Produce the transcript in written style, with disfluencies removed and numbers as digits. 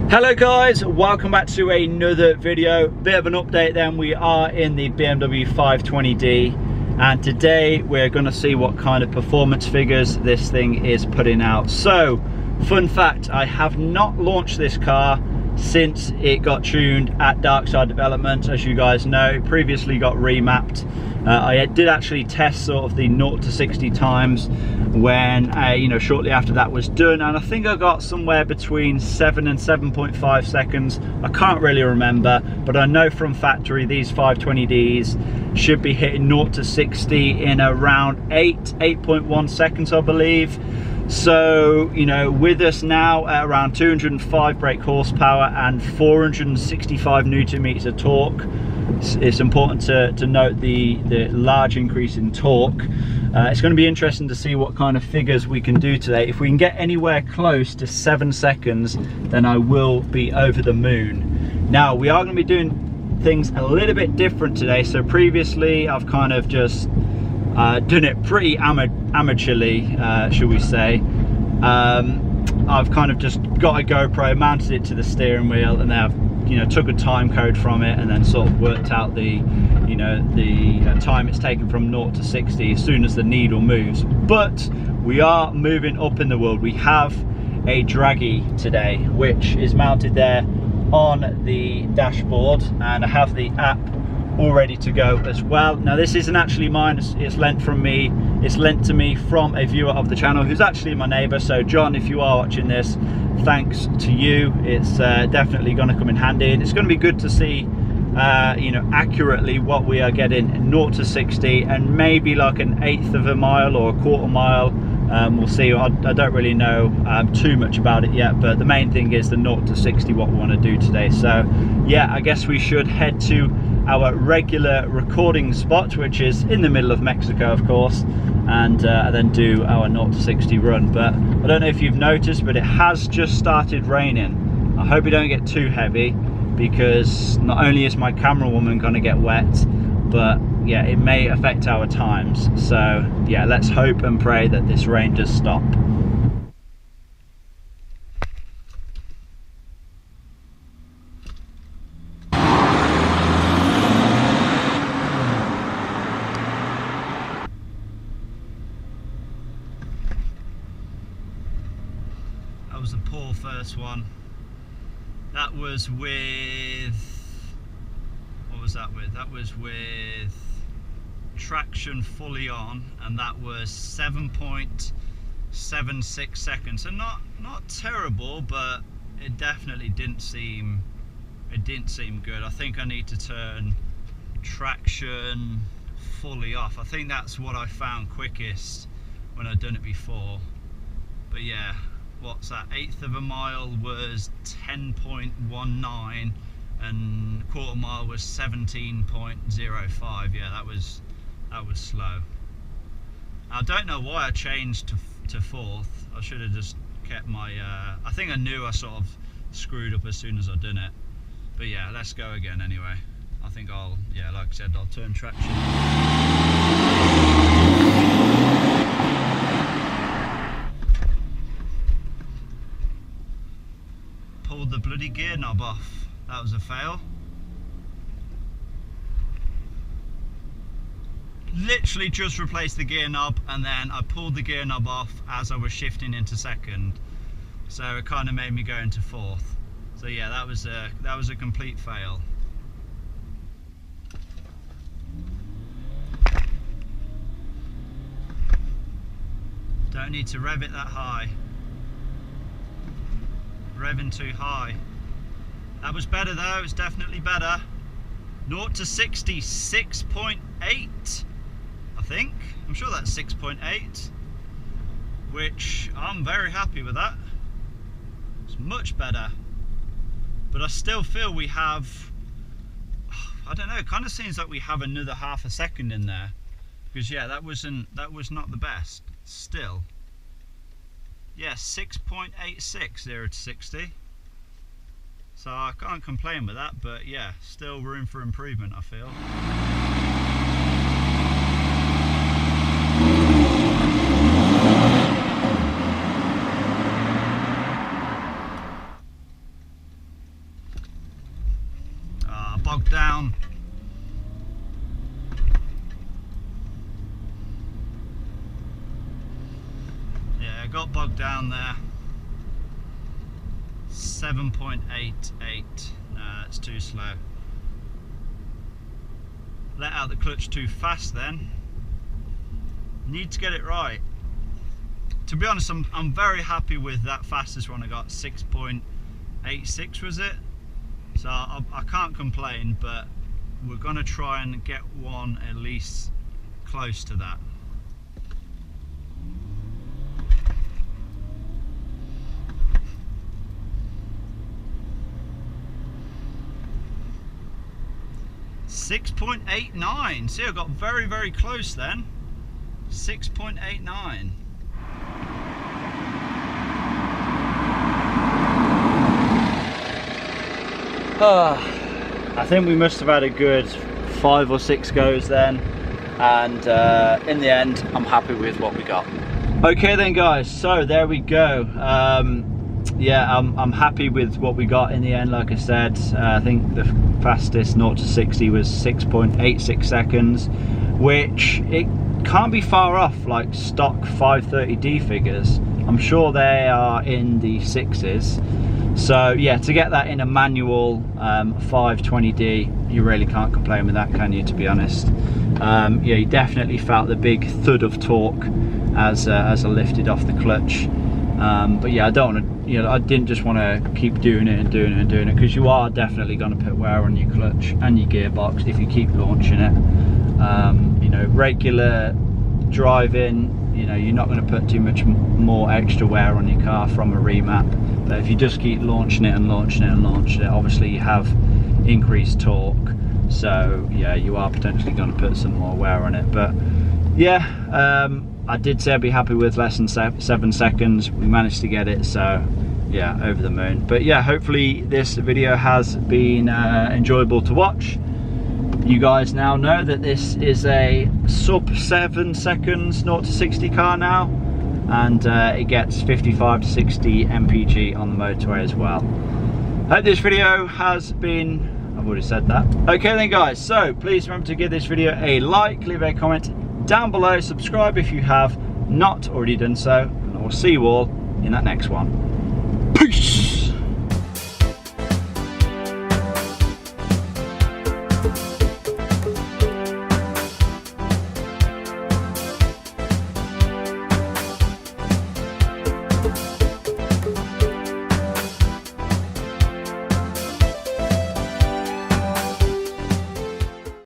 Hello guys, welcome back to another video. Bit of an update then. We are in the BMW 520d and today we're going to see what kind of performance figures this thing is putting out. So, fun fact, I have not launched this car since it got tuned at Darkside Developments. As you guys know, it previously got remapped. I did actually test sort of the 0 to 60 times when shortly after that was done, and I think I got somewhere between 7 and 7.5 seconds. I can't really remember, but I know from factory these 520ds should be hitting 0 to 60 in around 8.1 seconds, I believe. So, with us now at around 205 brake horsepower and 465 newton meters of torque, it's important to note the large increase in torque. It's going to be interesting to see what kind of figures we can do today. If we can get anywhere close to 7 seconds, then I will be over the moon. Now, we are going to be doing things a little bit different today. So previously, I've kind of just done it pretty amateurly, shall we say. I've kind of just got a GoPro, mounted it to the steering wheel, and then I've took a time code from it and then sort of worked out the time it's taken from 0 to 60 as soon as the needle moves. But we are moving up in the world. We have a Draggy today, which is mounted there on the dashboard, and I have the app all ready to go as well. Now, this isn't actually mine, it's lent from me. It's lent to me from a viewer of the channel who's actually my neighbor. So John, if you are watching this, thanks to you. It's definitely going to come in handy, and it's going to be good to see accurately what we are getting 0 to 60 and maybe like an 1/8 of a mile or a 1/4 mile. We'll see. I don't really know too much about it yet, but the main thing is the 0 to 60 what we want to do today. So yeah, I guess we should head to our regular recording spot, which is in the middle of Mexico, of course, and then do our 0 to 60 run. But I don't know if you've noticed, but it has just started raining. I hope it don't get too heavy, because not only is my camera woman going to get wet, but yeah, it may affect our times. So yeah, let's hope and pray that this rain does stop. That was a poor first one. That was with, what was that with? That was with traction fully on, and that was 7.76 seconds. So not terrible, but it definitely didn't seem good. I think I need to turn traction fully off. I think that's what I found quickest when I'd done it before. But yeah, what's that, 1/8 of a mile was 10.19 and 1/4 mile was 17.05. yeah, that was slow. I don't know why I changed to 4th. I should have just kept my I think I knew I sort of screwed up as soon as I'd done it. But yeah, let's go again anyway. I think like I said, I'll turn traction. Pulled the bloody gear knob off. That was a fail. Literally just replaced the gear knob, and then I pulled the gear knob off as I was shifting into 2nd. So it kind of made me go into 4th. So yeah, that was a complete fail. Don't need to rev it that high. Revving too high. That was better though, it's definitely better. 0 to 60, 6.8, I think. I'm sure that's 6.8, which I'm very happy with that. It's much better. But I still feel we have, I don't know, it kind of seems like we have another 1/2 second in there. Because yeah, that was not the best. Still. Yeah, 6.86 0 to 60. So I can't complain with that, but yeah, still room for improvement, I feel. bogged down. Yeah, got bogged down there. 7.88. No, that's too slow. Let out the clutch too fast then. Need to get it right. To be honest, I'm very happy with that fastest one I got, 6.86 was it? So I can't complain, but we're gonna try and get one at least close to that. .89. See, I got very, very close then. 6.89. I think we must have had a good 5 or 6 goes then, and in the end I'm happy with what we got. Okay then guys, so there we go. Yeah, I'm happy with what we got in the end. Like I said, I think the fastest 0 to 60 was 6.86 seconds, which it can't be far off like stock 530D figures. I'm sure they are in the 6s. So yeah, to get that in a manual 520D, you really can't complain with that, can you, to be honest? Yeah, you definitely felt the big thud of torque as I lifted off the clutch. But yeah, I don't want to, you know, I didn't just want to keep doing it and doing it and doing it, because you are definitely going to put wear on your clutch and your gearbox if you keep launching it. You know, regular driving, you know, you're not going to put too much more extra wear on your car from a remap. But if you just keep launching it and launching it and launching it, obviously you have increased torque. So yeah, you are potentially going to put some more wear on it. But yeah, I did say I'd be happy with less than 7 seconds. We managed to get it, so yeah, over the moon. But yeah, hopefully this video has been enjoyable to watch. You guys now know that this is a sub 7 seconds 0 to 60 car now, and it gets 55 to 60 mpg on the motorway as well. Hope this video has been, I've already said that. Okay then guys, so please remember to give this video a like, leave a comment down below, subscribe if you have not already done so, and I will see you all in that next one. Peace!